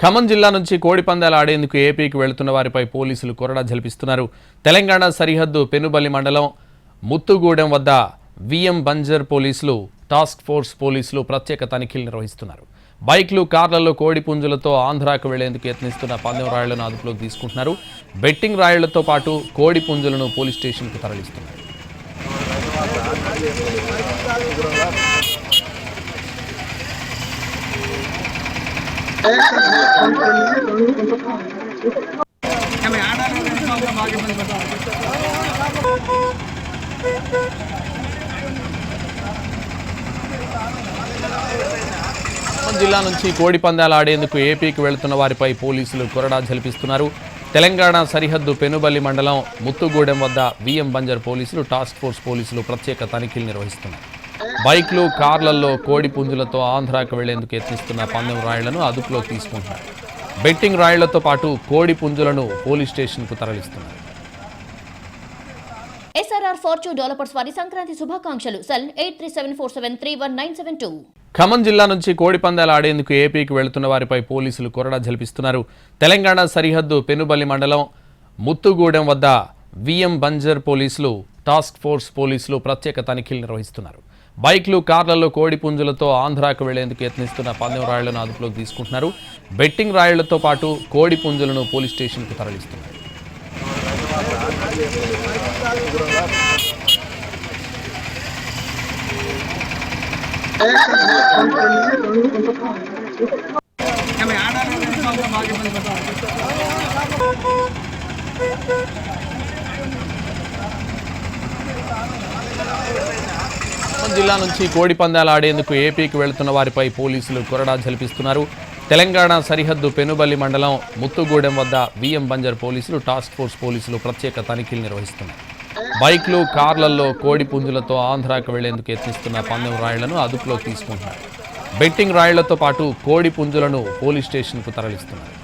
ఖమ్మం జిల్లా నుంచి కోడి పందాలు ఆడేందుకు ఏపీకి వెళ్తున్న వారిపై పోలీసులు కొరడా జల్పిస్తున్నారు. తెలంగాణ సరిహద్దు పెనుబల్లి మండలం ముత్తుగూడెం వద్ద విఎం బంజర్ పోలీసులు టాస్క్ ఫోర్స్ పోలీసులు ప్రత్యేక తనిఖీలు నిర్వహిస్తున్నారు. బైక్లు, కార్లలో కోడి పుంజులతో ఆంధ్రాకు వెళ్లేందుకు యత్నిస్తున్న పందెం రాయుళ్లను అదుపులోకి తీసుకుంటున్నారు. బెట్టింగ్ రాయుళ్లతో పాటు కోడి పుంజులను పోలీస్ స్టేషన్కు తరలిస్తున్నారు. జిల్లా నుంచి కోడి పందాలు ఆడేందుకు ఏపీకి వెళ్తున్న వారిపై పోలీసులు కొరడా జల్పిస్తున్నారు. తెలంగాణ సరిహద్దు పెనుబల్లి మండలం ముత్తుగూడెం వద్ద విఎం బంజర్ పోలీసులు టాస్క్ ఫోర్స్ పోలీసులు ప్రత్యేక తనిఖీలు నిర్వహిస్తున్నారు. బైక్లు, కార్లలో కోడి పుంజులతో ఆంధ్రాకు వెళ్లేందుకు యత్నిస్తున్న పందెం రాయుళ్లను అదుపులోకి తీసుకుంటున్నారు. బెట్టింగ్ రాయుళ్లతో పాటు కోడి పుంజులను పోలీస్ స్టేషన్కు తరలిస్తున్నారు. SRR Fortune డెవలపర్స్ వారి సంక్రాంతి శుభాకాంక్షలు. సెల్ 8374731972. ఖమ్మం జిల్లా నుంచి కోడి పందాలు ఆడేందుకు ఏపీకి వెళ్తున్న వారిపై పోలీసులు కొరడా జల్పిస్తున్నారు. తెలంగాణ సరిహద్దు పెనుబల్లి మండలం ముత్తుగూడెం వద్ద విఎం బంజర్ పోలీసులు టాస్క్ ఫోర్స్ పోలీసులు ప్రత్యేక తనిఖీలు నిర్వహిస్తున్నారు. బైక్లు, కార్లలో కోడి పుంజులతో ఆంధ్రాకు వెళ్లేందుకు యత్నిస్తున్న పందెం రాయుళ్లను అదుపులోకి తీసుకుంటున్నారు. బెట్టింగ్ రాయుళ్లతో పాటు కోడి పుంజులను పోలీస్ స్టేషన్కు తరలిస్తున్నారు. జిల్లా నుంచి కోడి పందాలు ఆడేందుకు ఏపీకి వెళ్తున్న వారిపై పోలీసులు కొరడా జల్పిస్తున్నారు. తెలంగాణ సరిహద్దు పెనుబల్లి మండలం ముత్తుగూడెం వద్ద విఎం బంజర్ పోలీసులు టాస్క్ ఫోర్స్ పోలీసులు ప్రత్యేక తనిఖీలు నిర్వహిస్తున్నారు. బైక్లు, కార్లలో కోడి పుంజులతో ఆంధ్రాకు వెళ్లేందుకు యత్నిస్తున్న పందెం రాయుళ్లను అదుపులోకి తీసుకుంటున్నారు. బెట్టింగ్ రాయుళ్లతో పాటు కోడి పుంజులను పోలీస్ స్టేషన్కు తరలిస్తున్నారు.